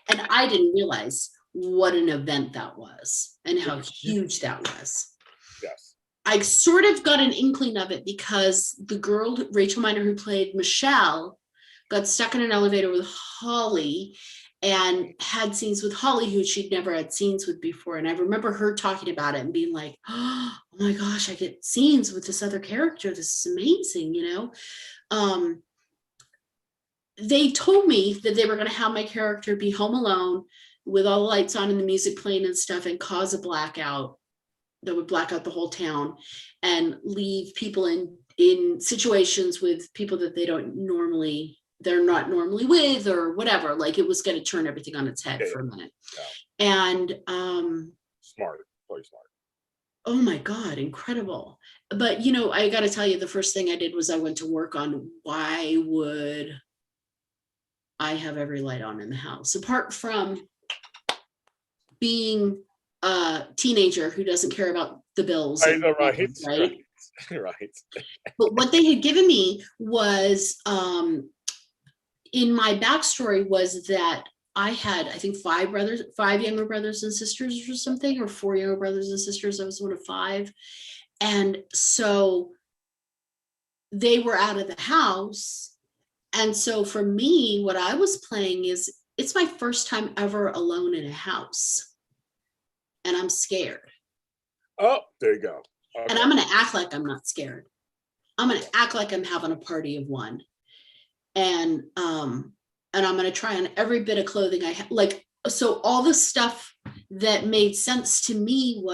and I didn't realize what an event that was and how huge that was. Yes. I sort of got an inkling of it because the girl, Rachel Miner, who played Michelle, got stuck in an elevator with Holly and had scenes with Holly who she'd never had scenes with before. And I remember her talking about it and being like, oh my gosh, I get scenes with this other character. This is amazing, They told me that they were going to have my character be home alone with all the lights on and the music playing and stuff and cause a blackout that would black out the whole town and leave people in situations with people that they're not normally with or whatever. Like it was going to turn everything on its head for a minute. Yeah. And smart, very smart. Oh my God, incredible. But I got to tell you, the first thing I did was I went to work on why would I have every light on in the house, apart from being a teenager who doesn't care about the bills. Right. But what they had given me was, in my backstory was that I had, I think 5 younger brothers and sisters or something, or 4 younger brothers and sisters. I was one of 5. And so they were out of the house. And so for me, what I was playing is, it's my first time ever alone in a house. And I'm scared. Oh, there you go. Okay. And I'm going to act like I'm not scared. I'm going to act like I'm having a party of one. And I'm going to try on every bit of clothing I have. Like, so all the stuff that made sense to me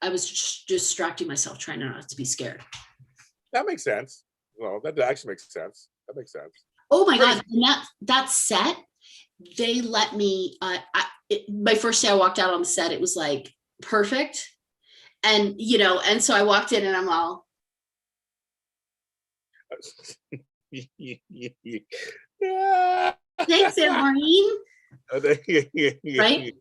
I was just distracting myself, trying not to be scared. That makes sense. Well, that actually makes sense. That makes sense. Oh my God. And that set, they let me, my first day I walked out on the set, it was like perfect. And, and so I walked in and I'm all. Thanks, Maureen. Right?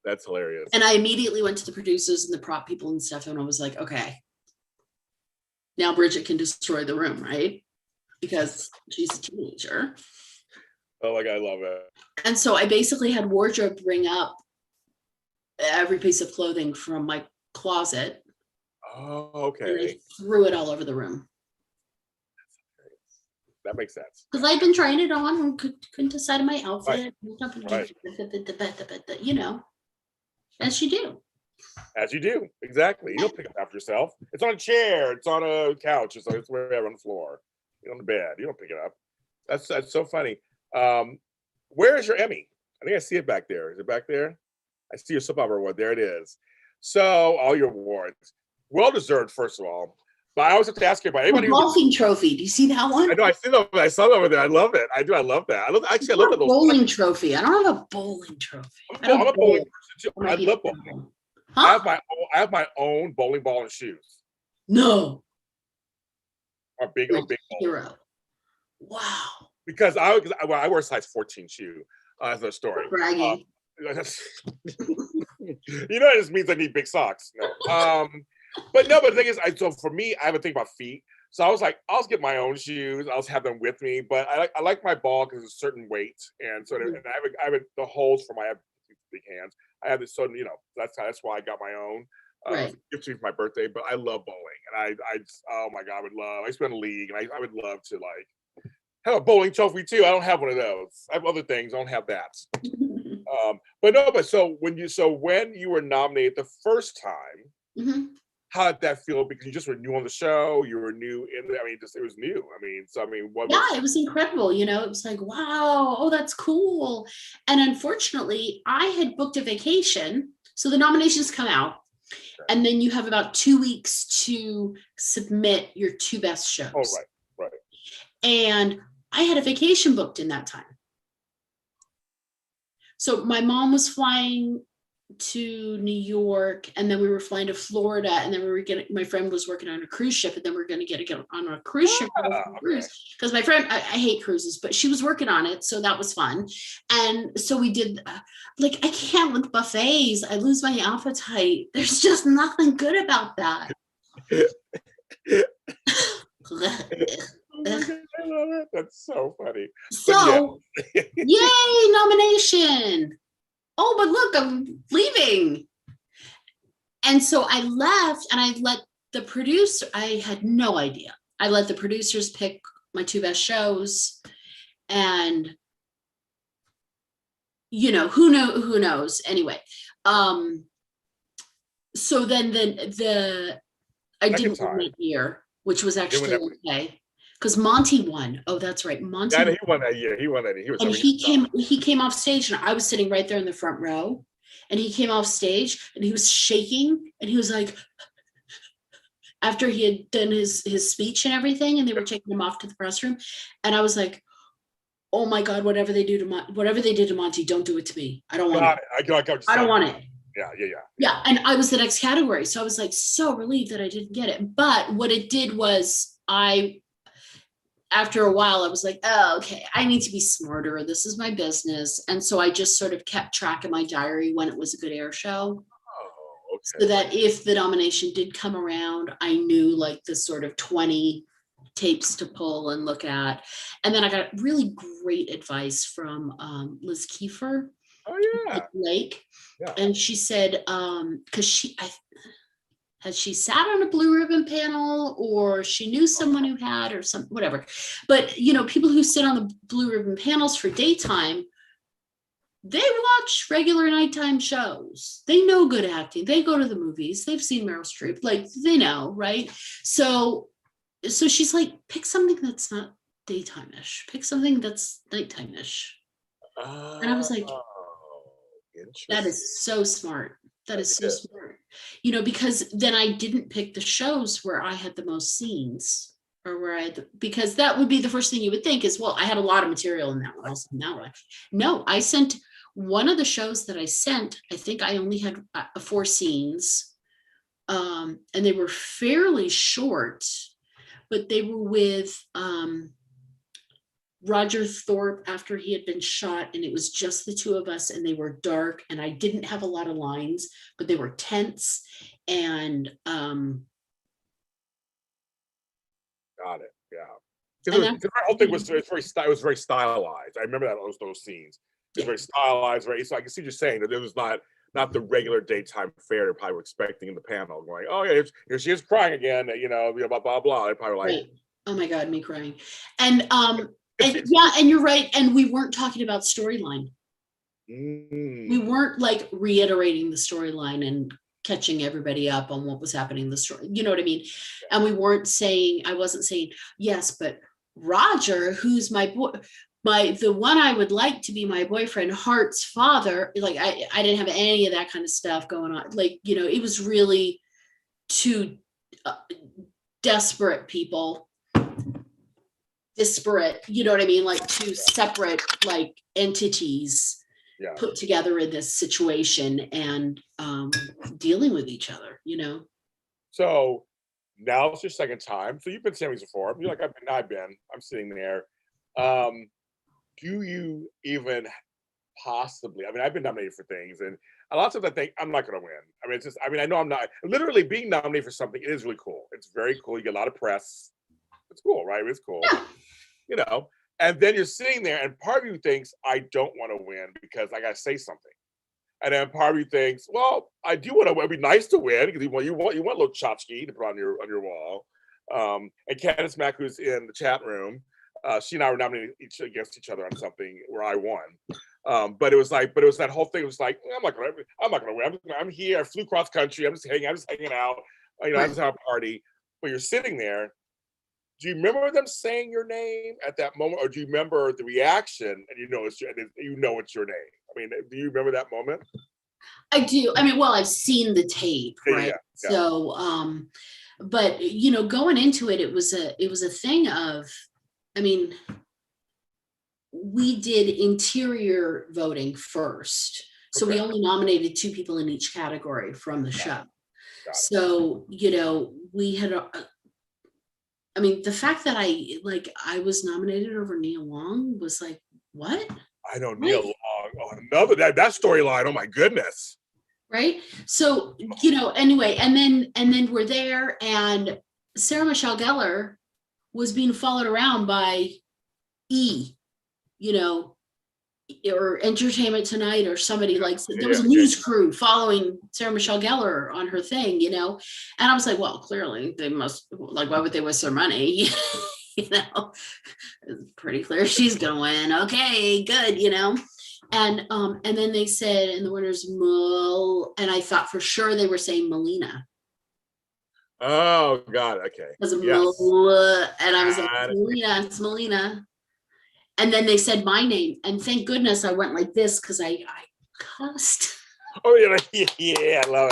That's hilarious. And I immediately went to the producers and the prop people and stuff. And I was like, okay, now Bridget can destroy the room, right? because she's a teenager. Oh, like, I love it. And so I basically had wardrobe bring up every piece of clothing from my closet. Oh, And okay. I threw it all over the room. That makes sense. Because I've been trying it on and couldn't decide on my outfit. Right. You know, as you do. As you do. Exactly. You don't pick up after yourself. It's on a chair. It's on a couch. It's wherever on the floor. You're on the bed. You don't pick it up. That's so funny. Where is your Emmy? I think I see it back there. Is it back there? I see your soap opera award. There it is. So all your awards. Well deserved, first of all. But I always have to ask you about anybody. A golfing trophy. Do you see that one? I know. I see that. I saw that over there. I love it. I do. I love that. I love that. Bowling trophy. I don't have a bowling trophy. I'm a bowling person too. I love bowling. Huh? I have my own bowling ball and shoes. No. A big hero. Wow. Because I wear a size 14 shoe. That's a story. Bragging. You know, it just means I need big socks. No. But the thing is, so for me, I have a thing about feet. So I was like, I'll get my own shoes. I'll have them with me. But I like my ball because it's a certain weight, and so and I have the holes for my big hands. I have this, so that's why I got my own. Right. Gift to me for my birthday. But I love bowling, and I just, oh my god, I used to be in a league, and I would love to like have a bowling trophy too. I don't have one of those. I have other things. I don't have that. But so when you were nominated the first time, how did that feel? Because you just were new on the show, you were new in. It was new. It was incredible. It was like, wow, oh, that's cool. And unfortunately, I had booked a vacation, so the nominations come out, and then you have about 2 weeks to submit your 2 best shows. Oh, right. And I had a vacation booked in that time. So my mom was flying to New York, and then we were flying to Florida, and then my friend was working on a cruise ship, and then we were going to get on a cruise ship because my friend, I hate cruises, but she was working on it, so that was fun. And so we did, I can't with buffets. I lose my appetite. There's just nothing good about that. I love it. That's so funny. So, yay, nomination. Oh, but look, I'm leaving. And so I left, and I let the producer, I had no idea. I let the producers pick my 2 best shows, and who knows anyway. So then I didn't win that year, which was actually okay. Because Monty won. Oh, that's right. Monty. Yeah, he won that year. He won that. He came off stage, and I was sitting right there in the front row. And he came off stage, and he was shaking, and he was like, after he had done his speech and everything, and they were taking him off to the press room, and I was like, oh my God, whatever they did to Monty, don't do it to me. I don't want it. I don't want it. Yeah. And I was the next category, so I was like so relieved that I didn't get it. But what it did was after a while, I was like, oh, okay, I need to be smarter. This is my business. And so I just sort of kept track of my diary when it was a good air show. Oh, okay. So that if the nomination did come around, I knew like the sort of 20 tapes to pull and look at. And then I got really great advice from Liz Kiefer. Oh, yeah. Lake. Yeah. And she said, because had she sat on a blue ribbon panel, or she knew someone who had, or some whatever. But people who sit on the blue ribbon panels for daytime, they watch regular nighttime shows. They know good acting. They go to the movies. They've seen Meryl Streep. Like, they know, right? So she's like, pick something that's not daytime-ish. Pick something that's nighttime-ish. And I was like, that is so smart. That is so smart. Because then I didn't pick the shows where I had the most scenes, or where because that would be the first thing you would think is, well, I had a lot of material in that one. Also in that one. No, I sent one of the shows that I sent. I think I only had 4 scenes, and they were fairly short, but they were with Roger Thorpe after he had been shot, and it was just the 2 of us, and they were dark, and I didn't have a lot of lines, but they were tense. And got it. Yeah. Because the whole thing was it was very stylized. I remember those scenes. It was very stylized, so I can see you saying that it was not the regular daytime fare they probably were expecting in the panel, going, oh yeah, here she is crying again, blah blah blah. They probably like, right. Oh my God, me crying. And yeah, and you're right. And we weren't talking about storyline. We weren't like reiterating the storyline and catching everybody up on what was happening in the story. You know what I mean? And I wasn't saying, yes, but Roger, who's my boy, the one I would like to be my boyfriend, Hart's father, like I didn't have any of that kind of stuff going on. Like, it was really two desperate people, disparate, you know what I mean? Like two separate like entities put together in this situation and dealing with each other, So now it's your second time. So you've been seeing these before. You're like, I'm sitting there. Do you even possibly, I've been nominated for things, and a lot of times I think I'm not going to win. It's just, I know I'm not. Literally being nominated for something is really cool. It's very cool. You get a lot of press. It's cool, right? It's cool. Yeah. And then you're sitting there, and part of you thinks, I don't want to win because I got to say something. And then part of you thinks, well, I do want to win. It'd be nice to win because you want a little tchotchke to put on your wall. And Candace Mack, who's in the chat room, she and I were nominated against each other on something where I won. But it was that whole thing. It was like, I'm not gonna win. I'm here. I flew cross country. I'm just hanging out. I'm just having a party. But you're sitting there. Do you remember them saying your name at that moment, or do you remember the reaction and it's your name? Do you remember that moment? I do. I've seen the tape, right? Yeah. So, but going into it, it was a thing of, we did interior voting first. So we only nominated 2 people in each category from the show. So, we had, the fact that I was nominated over Nia Long was like, what? I know Nia Long. Oh, another that storyline. Oh my goodness. Right. So, anyway, and then we're there, and Sarah Michelle Gellar was being followed around by or Entertainment Tonight or somebody there was a news crew following Sarah Michelle Gellar on her thing, and I was like, well, clearly they must, why would they waste their money? It's pretty clear she's gonna win. Okay, good, and then they said, and the winner's and I thought for sure they were saying Melina. Oh God, okay. And I was like, Melina, it's Melina. And then they said my name, and thank goodness I went like this because I cussed. Oh yeah, I love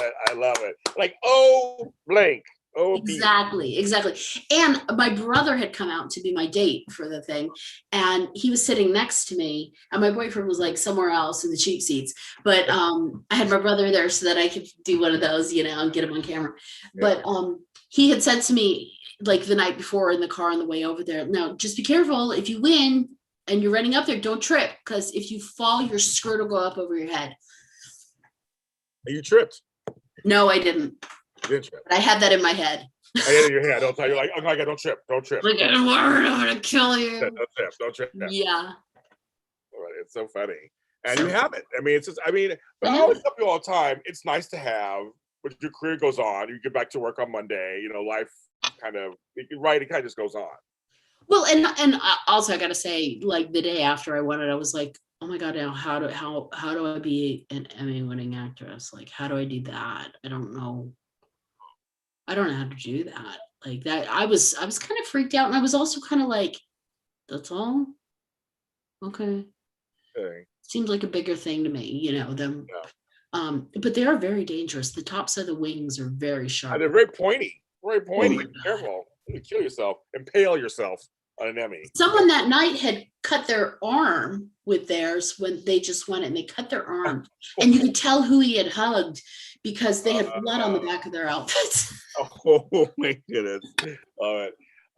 it. Like, oh blank. Oh, exactly. And my brother had come out to be my date for the thing, and he was sitting next to me, and my boyfriend was like somewhere else in the cheap seats. But I had my brother there so that I could do one of those, and get him on camera. Yeah. But he had said to me like the night before in the car on the way over there, now just be careful if you win and you're running up there, don't trip, because if you fall, your skirt will go up over your head. You tripped? No, I didn't. You didn't trip. But I had that in my head. I had it in your head. Don't tell you like, oh my God, don't trip. Like, I'm worried I'm gonna kill you. Don't trip. Yeah. It's so funny. And you have it. It's just, but I always tell people all the time, it's nice to have, but your career goes on. You get back to work on Monday, life kind of, it kind of just goes on. Well, and also I gotta say, like the day after I won it, I was like, oh my God, now how do I be an Emmy-winning actress? Like, how do I do that? I don't know how to do that. Like that, I was kind of freaked out, and I was also kind of like, that's all? Okay. Seems like a bigger thing to me, them. Yeah. But they are very dangerous. The tops of the wings are very sharp. They're very pointy. Very pointy. Be careful. You kill yourself, impale yourself on an Emmy. Someone that night had cut their arm with theirs when they just won it, and they cut their arm, and you could tell who he had hugged because they had blood on the back of their outfits. Oh my goodness! All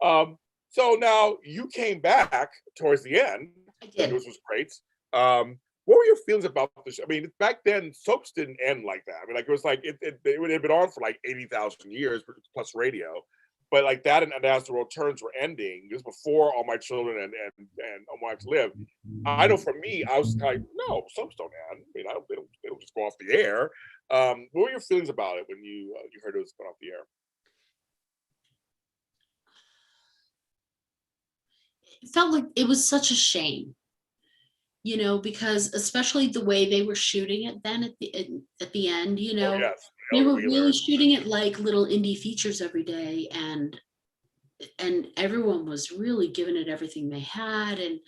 right. So now you came back towards the end. I did. Which was great. What were your feelings about this? Back then soaps didn't end like that. It was like it had been on for like 80,000 years plus radio. but like that and As the World Turns were ending just before All My Children and All My Life to Live. I know for me, I was like, no, soaps don't end. I mean, they don't just go off the air. What were your feelings about it when you heard it was going off the air? It felt like it was such a shame, because especially the way they were shooting it then at the end, Oh, yes. they were really shooting it like little indie features every day, and everyone was really giving it everything they had, and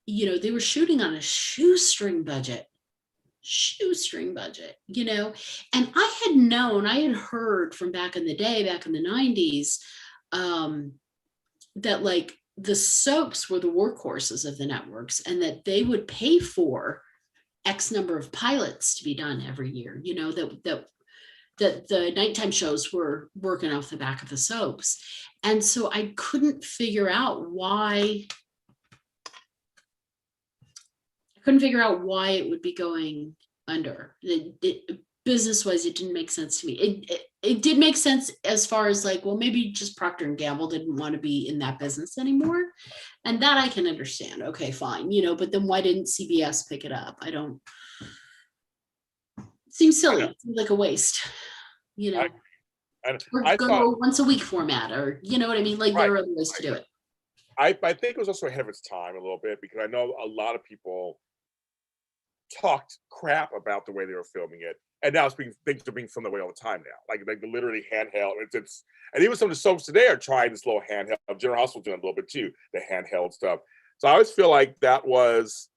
they were shooting on a shoestring budget, and I had heard from back in the day, back in the 90s, that like the soaps were the workhorses of the networks, and that they would pay for X number of pilots to be done every year, that the nighttime shows were working off the back of the soaps. And so I couldn't figure out why it would be going under. Business-wise, it didn't make sense to me. It did make sense as far as like, well, maybe just Procter and Gamble didn't want to be in that business anymore. And that I can understand. Okay, fine. But then why didn't CBS pick it up? It seems silly. It seems like a waste, or go to a once a week format, or you know what I mean? Like there are other ways to do it. I think it was also ahead of its time a little bit, because I know a lot of people talked crap about the way they were filming it, and now things are being filmed that way all the time now. Like literally handheld. It's and even some of the soaps today are trying this little handheld. General Hospital doing a little bit too, the handheld stuff. So I always feel like that was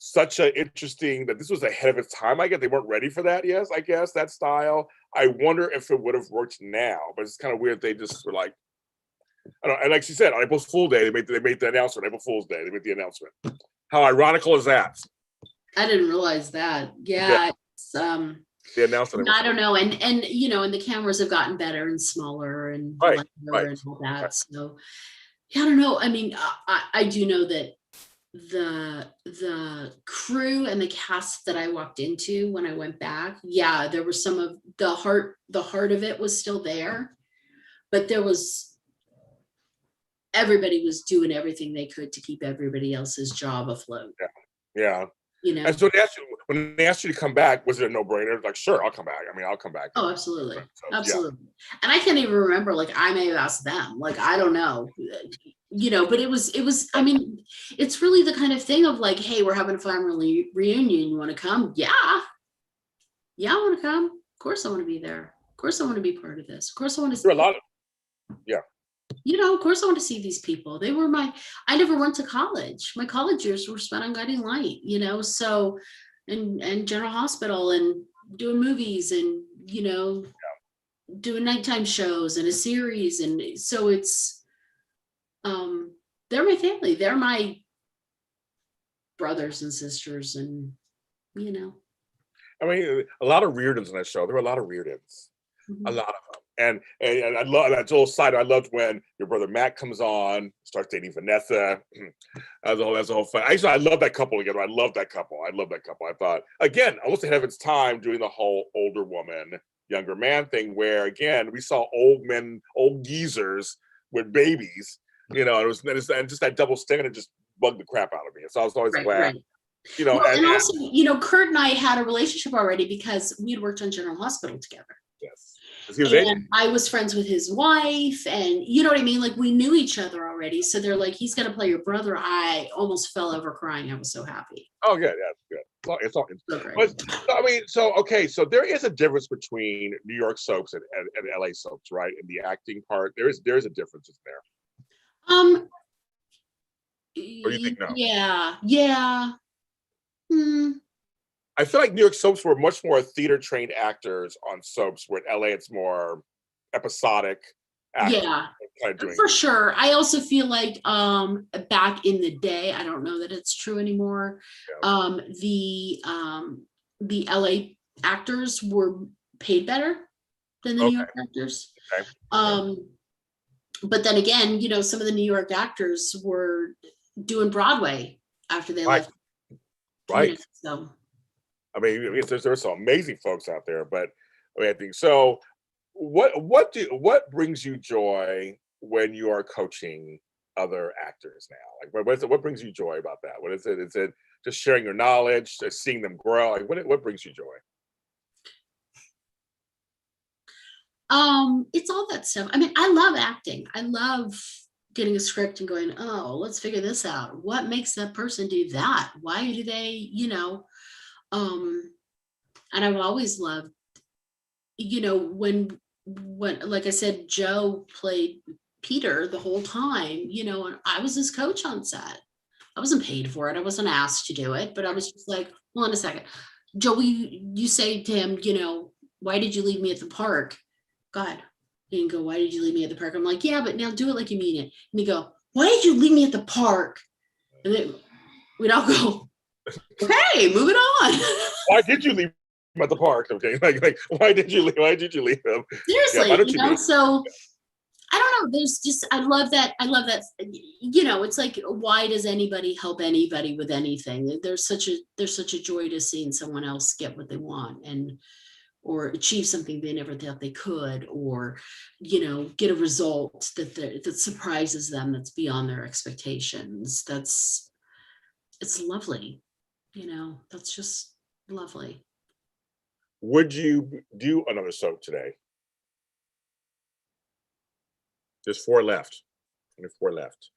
such an interesting, that this was ahead of its time. I guess they weren't ready for that. Yes, I guess that style. I wonder if it would have worked now, but it's kind of weird. They just were like, I don't know. And like she said, on April Fool's Day, they made the announcement. April Fool's Day, they made the announcement. How ironical is that? I didn't realize that. Yeah. It's, the announcement. I don't know, and and the cameras have gotten better and smaller and lighter and all that. Right. So yeah, I don't know. I mean, I do know that the crew and the cast that I walked into when I went back, yeah, there was some of the heart of it was still there, but everybody was doing everything they could to keep everybody else's job afloat. Yeah. And so when they asked you to come back, was it a no-brainer? Like, sure, I'll come back. I mean, I'll come back. Oh, absolutely. So, absolutely. Yeah. And I can't even remember, like, I may have asked them, like, I don't know, but it was, I mean, it's really the kind of thing of like, hey, we're having a family reunion. You want to come? Yeah. Yeah, I want to come. Of course I want to be there. Of course I want to be part of this. Of course I want to see. There are a lot of, of course I want to see these people. I never went to college. My college years were spent on Guiding Light, so, and General Hospital and doing movies and, doing nighttime shows and a series. And so it's, they're my family. They're my brothers and sisters and, I mean, a lot of Reardons on that show. There were a lot of Reardons, a lot of them. And I love that little side. I loved when your brother Matt comes on, starts dating Vanessa. That's a whole fun. Actually, I love that couple again. I love that couple. I thought, again, almost ahead of its time, doing the whole older woman, younger man thing, where again we saw old men, old geezers with babies. It was and just that double standard, it just bugged the crap out of me. So I was always glad. Right. And also, Kurt and I had a relationship already because we had worked on General Hospital together. Yes. And I was friends with his wife, and you know what I mean? Like, we knew each other already. So they're like, he's going to play your brother. I almost fell over crying. I was so happy. Oh, good. Yeah, good. It's all but, I mean, so there is a difference between New York soaps and LA soaps, right? In the acting part, there is a difference, isn't there? Or do you think no? Yeah. I feel like New York soaps were much more theater-trained actors on soaps, where in LA it's more episodic acting. Yeah, for sure. I also feel like back in the day, I don't know that it's true anymore. Yeah. The LA actors were paid better than the New York actors. Okay. But then again, some of the New York actors were doing Broadway after they left. Right. So. I mean, there's some amazing folks out there, but I think so. what brings you joy when you are coaching other actors now? Like, what brings you joy about that? What is it? Is it just sharing your knowledge, just seeing them grow? Like, what brings you joy? It's all that stuff. I mean, I love acting. I love getting a script and going, oh, let's figure this out. What makes that person do that? Why do they, and I've always loved, when like I said, Joe played Peter the whole time, and I was his coach on set. I wasn't paid for it. I wasn't asked to do it, but I was just like, hold on a second. Joey, you say to him, why did you leave me at the park? God. And you go, why did you leave me at the park? I'm like, yeah, but now do it like you mean it. And you go, why did you leave me at the park? And then we'd all go, okay, moving on. Why did you leave him at the park? Okay, like why did you leave him? Seriously, so I don't know. There's just, I love that. It's like, why does anybody help anybody with anything? There's such a joy to seeing someone else get what they want or achieve something they never thought they could, or, get a result that surprises them, that's beyond their expectations. It's lovely. That's just lovely. Would you do another soap today? There's 4 left. And there's 4 left.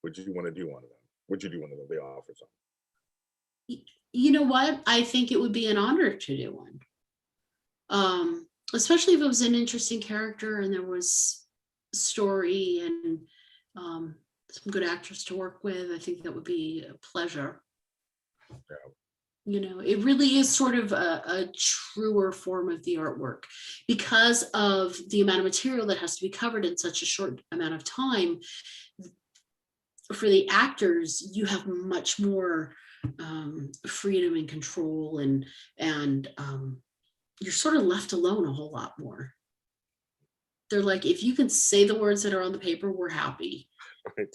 Would you want to do one of them? Would you do one of them? They offer something. You know what? I think it would be an honor to do one. Especially if it was an interesting character and there was story and some good actors to work with. I think that would be a pleasure. Yeah. It really is sort of a truer form of the artwork because of the amount of material that has to be covered in such a short amount of time. For the actors, you have much more freedom and control, and you're sort of left alone a whole lot more. They're like, if you can say the words that are on the paper, we're happy. Right.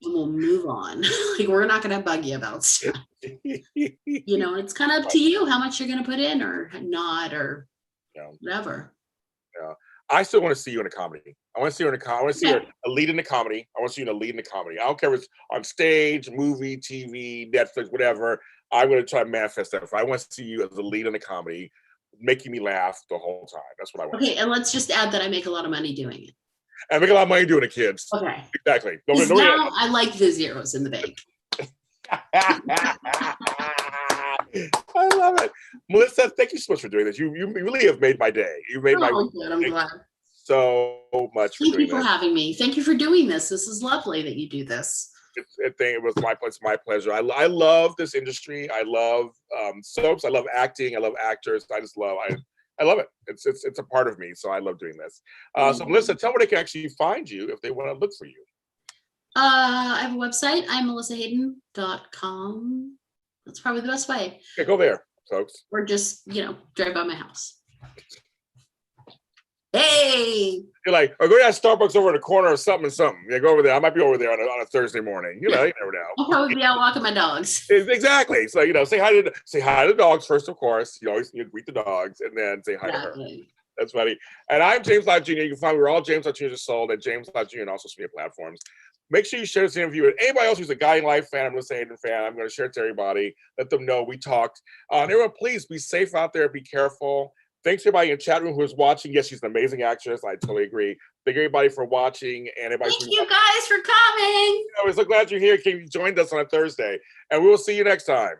And we'll move on. Like, we're not going to bug you about stuff. It's kind of up to you how much you're going to put in or not, or whatever. Yeah. I still want to see you in a comedy. I want to see you in a comedy. I want to see you a lead in the comedy. I want to see you in a lead in the comedy. I don't care if it's on stage, movie, TV, Netflix, whatever. I'm going to try to manifest that. I want to see you as a lead in a comedy, making me laugh the whole time. That's what I want. Okay, and let's just add that I make a lot of money doing it. I make a lot of money doing it, kids. Okay. Exactly. Now I like the zeros in the bank. I love it. Melissa, thank you so much for doing this. You really have made my day. You made my good. I'm glad. So much for doing this. Thank you for having me. Thank you for doing this. This is lovely that you do this. It was my pleasure. I love this industry. I love soaps. I love acting. I love actors. I love it. It's a part of me. So I love doing this. So Melissa, tell me where they can actually find you if they want to look for you. I have a website. I'm melissahayden.com. That's probably the best way. Okay, go there, folks. Or just, drive by my house. Hey! You're like, or go to that Starbucks over in the corner or something. Yeah, go over there. I might be over there on a Thursday morning. You never know. I'll probably be out walking my dogs. Exactly. So, say hi to the dogs first, of course. You always greet the dogs and then say hi to her. That's funny. And I'm James Lott Jr. You can find me. We're all James Lott Jr. sold at James Lott Jr. and also social media platforms. Make sure you share this interview with anybody else who's a Guiding Light fan. I'm going to say Hayden fan. I'm going to share it to everybody. Let them know we talked. Everyone, please be safe out there. Be careful. Thanks to everybody in the chat room who is watching. Yes, she's an amazing actress. I totally agree. Thank everybody for watching. And everybody. Thank you guys for coming. We're so glad you're here. You joined us on a Thursday. And we will see you next time.